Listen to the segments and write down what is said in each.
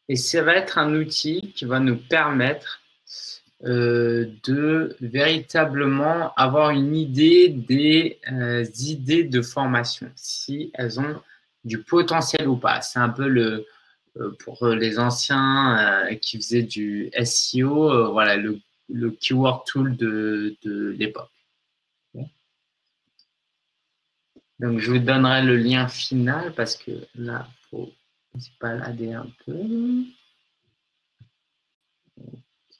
Et ça va être un outil qui va nous permettre de véritablement avoir une idée des idées de formation, si elles ont du potentiel ou pas. C'est un peu le pour les anciens qui faisaient du SEO, voilà le keyword tool de l'époque. Donc, je vous donnerai le lien final parce que là, il faut se balader un peu.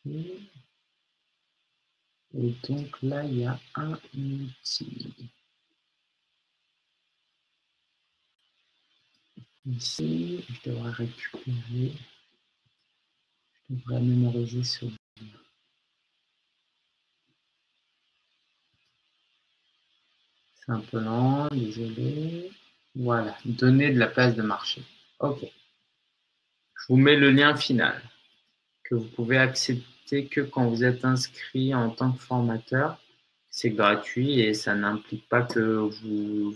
Okay. Et donc là, il y a un outil. Ici, je devrais récupérer. Je devrais mémoriser ce lien. C'est un peu lent, désolé. Voilà, donner de la place de marché. OK. Je vous mets le lien final que vous pouvez accepter que quand vous êtes inscrit en tant que formateur. C'est gratuit et ça n'implique pas que vous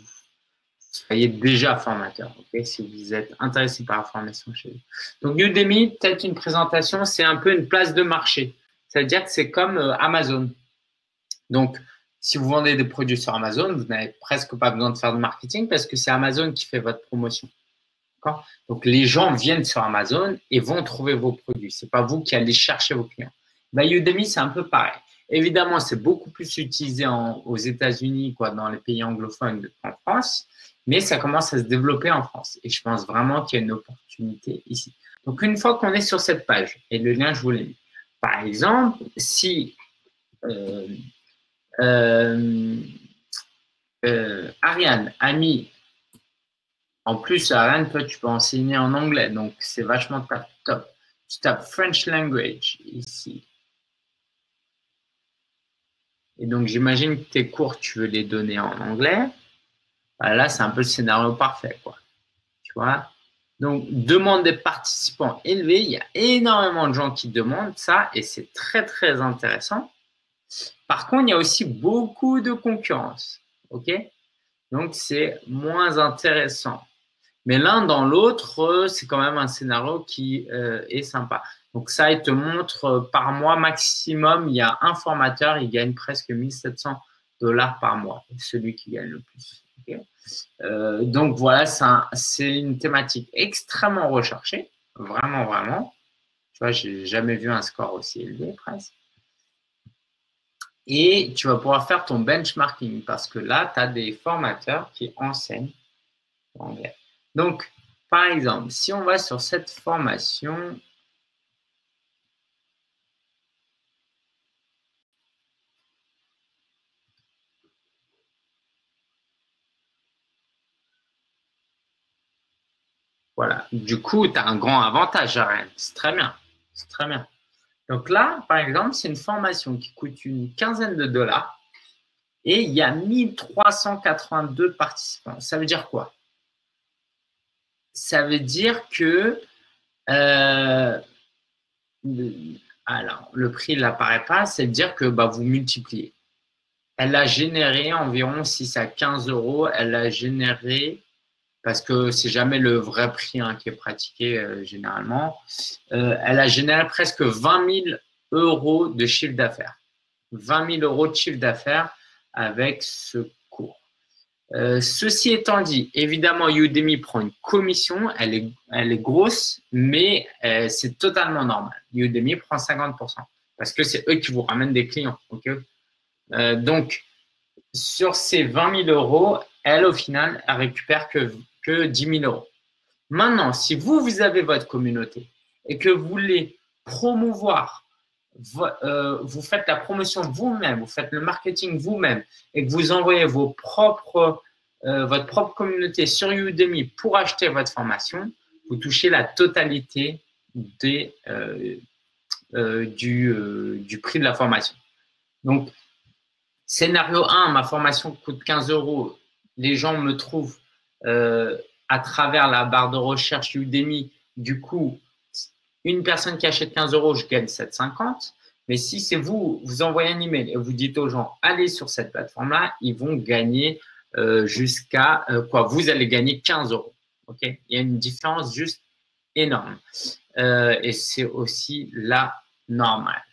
soyez déjà formateur, okay, si vous êtes intéressé par la formation chez vous. Donc, Udemy, peut-être une présentation, c'est un peu une place de marché. Ça veut dire que c'est comme Amazon. Donc, si vous vendez des produits sur Amazon, vous n'avez presque pas besoin de faire de marketing parce que c'est Amazon qui fait votre promotion. Donc, les gens viennent sur Amazon et vont trouver vos produits. Ce n'est pas vous qui allez chercher vos clients. Ben, Udemy, c'est un peu pareil. Évidemment, c'est beaucoup plus utilisé aux États-Unis, dans les pays anglophones qu'en France, mais ça commence à se développer en France. Et je pense vraiment qu'il y a une opportunité ici. Donc, une fois qu'on est sur cette page, et le lien, je vous l'ai mis. Par exemple, si Ariane a mis, en plus, Ariane, toi, tu peux enseigner en anglais, donc c'est vachement top. Tu tapes French language ici. Et donc, j'imagine que tes cours, tu veux les donner en anglais. Là, c'est un peu le scénario parfait, quoi. Tu vois? Donc, demande des participants élevée. Il y a énormément de gens qui demandent ça et c'est très, très intéressant. Par contre, il y a aussi beaucoup de concurrence. OK? Donc, c'est moins intéressant. Mais l'un dans l'autre, c'est quand même un scénario qui est sympa. Donc, ça, il te montre par mois maximum, il y a un formateur, il gagne presque 1700 $ par mois, celui qui gagne le plus. Okay, donc, voilà, c'est une thématique extrêmement recherchée, vraiment, vraiment. Tu vois, j'ai jamais vu un score aussi élevé presque. Et tu vas pouvoir faire ton benchmarking parce que là, tu as des formateurs qui enseignent l'anglais. Donc, par exemple, si on va sur cette formation, voilà. Du coup, tu as un grand avantage, Ariane. C'est très bien. C'est très bien. Donc là, par exemple, c'est une formation qui coûte une quinzaine de dollars et il y a 1382 participants. Ça veut dire quoi? Ça veut dire que alors, le prix n'apparaît pas, c'est dire que vous multipliez. Elle a généré environ 6 à 15 euros. Elle a généré, parce que c'est jamais le vrai prix qui est pratiqué généralement, elle a généré presque 20 000 euros de chiffre d'affaires. 20 000 euros de chiffre d'affaires avec ce cours. Ceci étant dit, évidemment, Udemy prend une commission, elle est grosse, mais c'est totalement normal. Udemy prend 50% parce que c'est eux qui vous ramènent des clients. Okay, donc, sur ces 20 000 euros, elle, au final, elle récupère que 10 000 euros. Maintenant, si vous avez votre communauté et que vous voulez promouvoir, vous faites la promotion vous-même, vous faites le marketing vous-même et que vous envoyez votre propre communauté sur Udemy pour acheter votre formation, vous touchez la totalité du prix de la formation. Donc, scénario 1, ma formation coûte 15 euros. Les gens me trouvent à travers la barre de recherche Udemy. Du coup, une personne qui achète 15 euros, je gagne 7,50. Mais si c'est vous envoyez un email et vous dites aux gens, allez sur cette plateforme-là, ils vont gagner jusqu'à quoi? Vous allez gagner 15 euros. Okay, il y a une différence juste énorme. et c'est aussi la normale.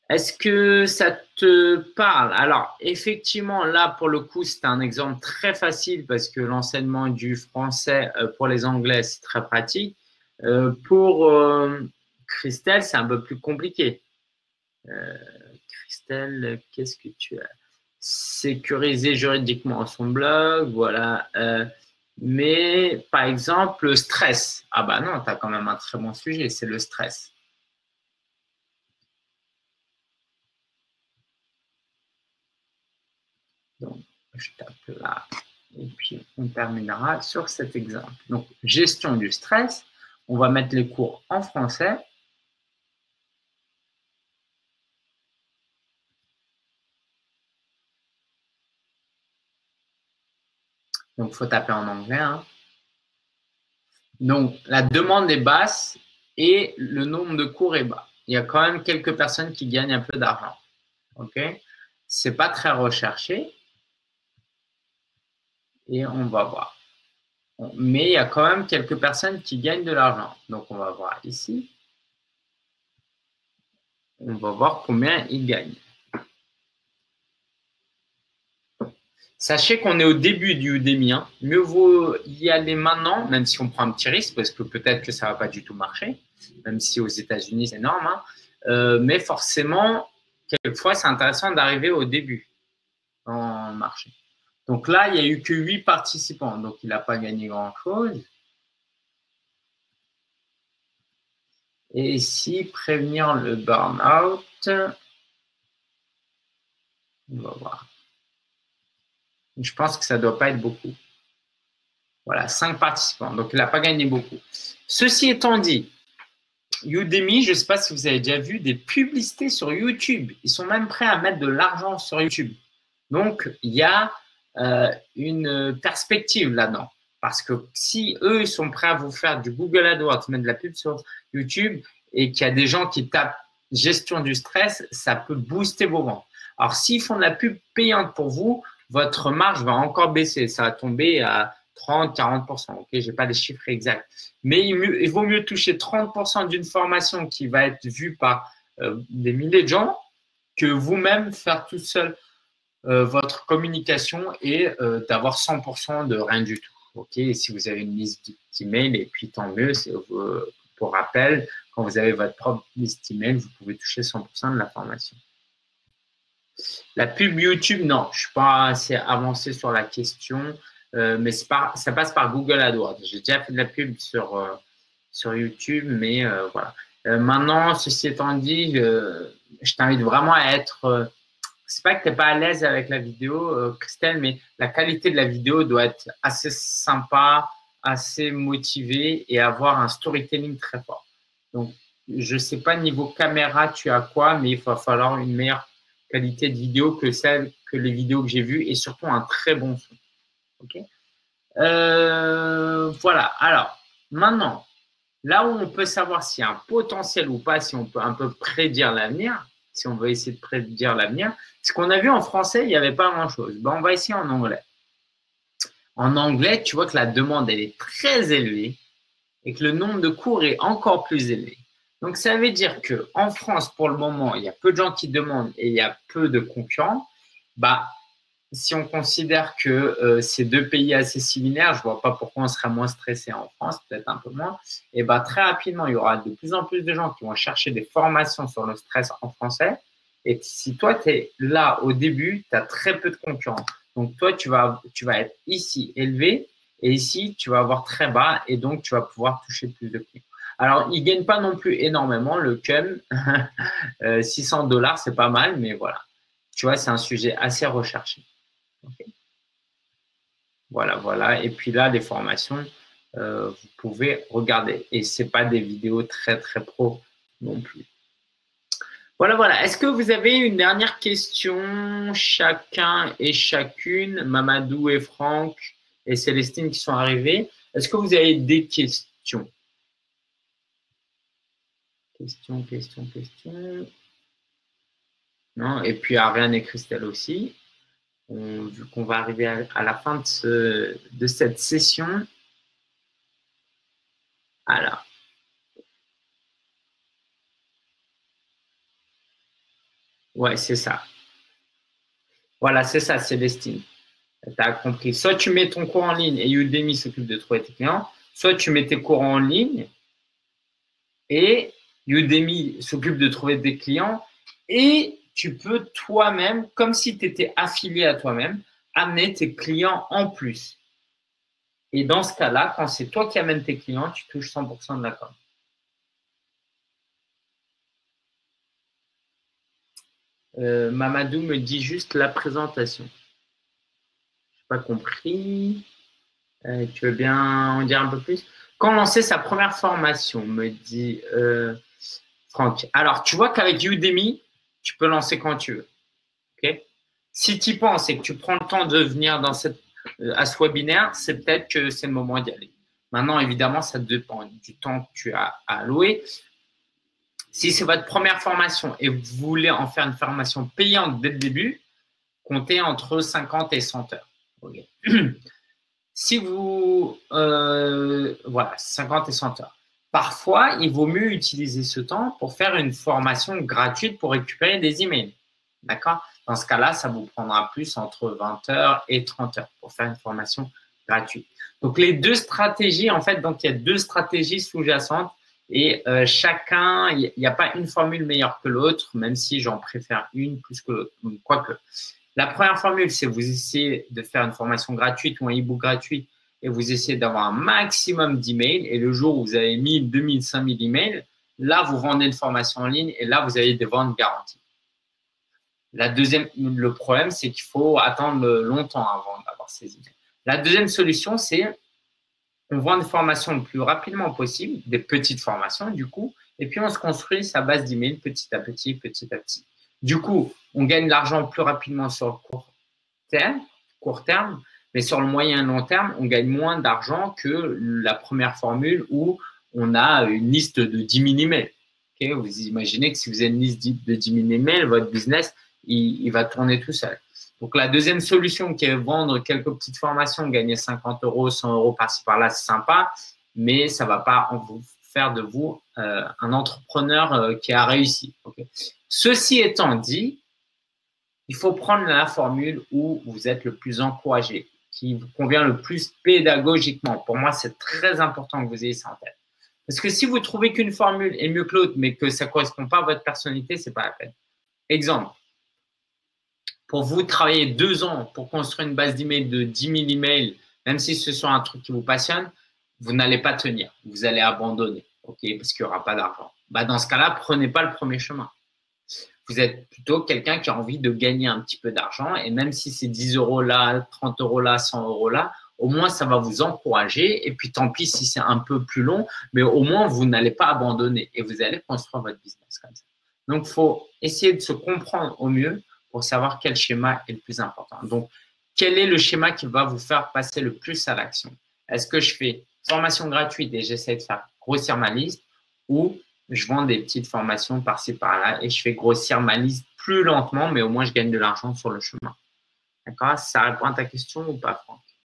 Est-ce que ça te parle? Alors, effectivement, là, pour le coup, c'est un exemple très facile parce que l'enseignement du français pour les Anglais, c'est très pratique. Pour Christelle, c'est un peu plus compliqué. Christelle, qu'est-ce que tu as? Sécuriser juridiquement son blog, voilà. Mais, par exemple, le stress. Ah bah non, tu as quand même un très bon sujet, c'est le stress. Donc, je tape là et puis on terminera sur cet exemple. Donc, gestion du stress. On va mettre les cours en français. Donc, il faut taper en anglais. Hein. Donc, la demande est basse et le nombre de cours est bas. Il y a quand même quelques personnes qui gagnent un peu d'argent. OK? C'est pas très recherché et on va voir. Mais il y a quand même quelques personnes qui gagnent de l'argent. Donc, on va voir ici. On va voir combien ils gagnent. Sachez qu'on est au début du Udemy. Hein. Mieux vaut y aller maintenant, même si on prend un petit risque, parce que peut-être que ça ne va pas du tout marcher, même si aux États-Unis, c'est énorme. Hein. Mais forcément, quelquefois, c'est intéressant d'arriver au début en marché. Donc là, il n'y a eu que 8 participants, donc il n'a pas gagné grand-chose. Et ici, prévenir le burn-out. On va voir. Je pense que ça ne doit pas être beaucoup. Voilà, 5 participants. Donc, il n'a pas gagné beaucoup. Ceci étant dit, Udemy, je ne sais pas si vous avez déjà vu des publicités sur YouTube. Ils sont même prêts à mettre de l'argent sur YouTube. Donc, il y a une perspective là-dedans. Parce que si eux, ils sont prêts à vous faire du Google AdWords, mettre de la pub sur YouTube, et qu'il y a des gens qui tapent gestion du stress, ça peut booster vos ventes. Alors, s'ils font de la pub payante pour vous, votre marge va encore baisser. Ça va tomber à 30-40%. Ok, je n'ai pas les chiffres exacts. Mais il vaut mieux toucher 30% d'une formation qui va être vue par des milliers de gens que vous-même faire tout seul votre communication et d'avoir 100% de rien du tout. Ok, et si vous avez une liste d'emails, et puis tant mieux, pour rappel, quand vous avez votre propre liste email, vous pouvez toucher 100% de la formation. La pub YouTube, non, je ne suis pas assez avancé sur la question, mais ça passe par Google AdWords. J'ai déjà fait de la pub sur YouTube, mais voilà. Maintenant, ceci étant dit, je t'invite vraiment à être c'est pas que tu n'es pas à l'aise avec la vidéo, Christelle, mais la qualité de la vidéo doit être assez sympa, assez motivée et avoir un storytelling très fort. Donc, je ne sais pas niveau caméra, tu as quoi, mais il va falloir une meilleure qualité de vidéo que les vidéos que j'ai vues et surtout un très bon son. Ok. Voilà. Alors, maintenant, là où on peut savoir s'il y a un potentiel ou pas, si on peut un peu prédire l'avenir, si on veut essayer de prédire l'avenir, ce qu'on a vu en français, il n'y avait pas grand-chose. Ben, on va essayer en anglais. En anglais, tu vois que la demande, elle est très élevée et que le nombre de cours est encore plus élevé. Donc, ça veut dire qu'en France, pour le moment, il y a peu de gens qui demandent et il y a peu de concurrents. Bah, si on considère que c'est deux pays assez similaires, je ne vois pas pourquoi on serait moins stressé en France, peut-être un peu moins. Et bah, très rapidement, il y aura de plus en plus de gens qui vont chercher des formations sur le stress en français. Et si toi, tu es là au début, tu as très peu de concurrents. Donc, toi, tu vas être ici élevé et ici, tu vas avoir très bas et donc, tu vas pouvoir toucher plus de clients. Alors, ils ne gagnent pas non plus énormément. Le CUM, $600, c'est pas mal, mais voilà. Tu vois, c'est un sujet assez recherché. Okay. Voilà, voilà. Et puis là, les formations, vous pouvez regarder. Et ce n'est pas des vidéos très, très pro non plus. Voilà, voilà. Est-ce que vous avez une dernière question, chacun et chacune, Mamadou et Franck et Célestine qui sont arrivés? Est-ce que vous avez des questions? Question. Non, et puis Ariane et Christelle aussi. Vu qu'on va arriver à la fin de cette session. Alors, Ouais, c'est ça. Voilà, c'est ça, Célestine. Tu as compris. Soit tu mets ton cours en ligne et Udemy s'occupe de trouver tes clients, soit tu mets tes cours en ligne et Udemy s'occupe de trouver des clients et tu peux toi-même, comme si tu étais affilié à toi-même, amener tes clients en plus. Et dans ce cas-là, quand c'est toi qui amènes tes clients, tu touches 100% de la com. Mamadou me dit juste la présentation. Je n'ai pas compris. Tu veux bien en dire un peu plus? Quand lancer sa première formation, me dit Franck. Alors, tu vois qu'avec Udemy, tu peux lancer quand tu veux. Okay, si tu y penses et que tu prends le temps de venir dans à ce webinaire, c'est peut-être que c'est le moment d'y aller. Maintenant, évidemment, ça dépend du temps que tu as à allouer. Si c'est votre première formation et vous voulez en faire une formation payante dès le début, comptez entre 50 et 100 heures. Okay. Si vous… voilà, 50 et 100 heures. Parfois, il vaut mieux utiliser ce temps pour faire une formation gratuite pour récupérer des emails. D'accord? Dans ce cas-là, ça vous prendra plus entre 20 heures et 30 heures pour faire une formation gratuite. Donc, les deux stratégies, en fait, donc il y a deux stratégies sous-jacentes et chacun, il n'y a pas une formule meilleure que l'autre, même si j'en préfère une plus que l'autre. Quoique. La première formule, c'est vous essayez de faire une formation gratuite ou un e-book gratuit et vous essayez d'avoir un maximum d'emails. Et le jour où vous avez 1000, 2000, 5000 emails, là, vous vendez une formation en ligne et là, vous avez des ventes garanties. La deuxième, le problème, c'est qu'il faut attendre longtemps avant d'avoir ces emails. La deuxième solution, c'est on vend des formations le plus rapidement possible, des petites formations du coup, et puis on se construit sa base d'emails petit à petit, petit à petit. Du coup, on gagne de l'argent plus rapidement sur le court terme, mais sur le moyen et long terme, on gagne moins d'argent que la première formule où on a une liste de 10 000 emails. Okay, vous imaginez que si vous avez une liste de 10 000 emails, votre business, il va tourner tout seul. Donc, la deuxième solution qui est vendre quelques petites formations, gagner 50 euros, 100 euros par-ci par-là, c'est sympa, mais ça ne va pas vous faire de vous un entrepreneur qui a réussi. Okay. Ceci étant dit, il faut prendre la formule où vous êtes le plus encouragé, qui vous convient le plus pédagogiquement. Pour moi, c'est très important que vous ayez ça en tête. Parce que si vous trouvez qu'une formule est mieux que l'autre, mais que ça ne correspond pas à votre personnalité, ce n'est pas la peine. Exemple, pour vous travailler 2 ans pour construire une base d'email de 10 000 emails, même si ce soit un truc qui vous passionne, vous n'allez pas tenir. Vous allez abandonner, okay, parce qu'il n'y aura pas d'argent. Bah, dans ce cas-là, prenez pas le premier chemin. Vous êtes plutôt quelqu'un qui a envie de gagner un petit peu d'argent et même si c'est 10 euros là, 30 euros là, 100 euros là, au moins ça va vous encourager et puis tant pis si c'est un peu plus long, mais au moins vous n'allez pas abandonner et vous allez construire votre business comme ça. Donc, il faut essayer de se comprendre au mieux pour savoir quel schéma est le plus important. Donc, quel est le schéma qui va vous faire passer le plus à l'action? Est-ce que je fais formation gratuite et j'essaie de faire grossir ma liste ou je vends des petites formations par-ci, par-là et je fais grossir ma liste plus lentement, mais au moins je gagne de l'argent sur le chemin. D'accord? Ça répond à ta question ou pas, Franck?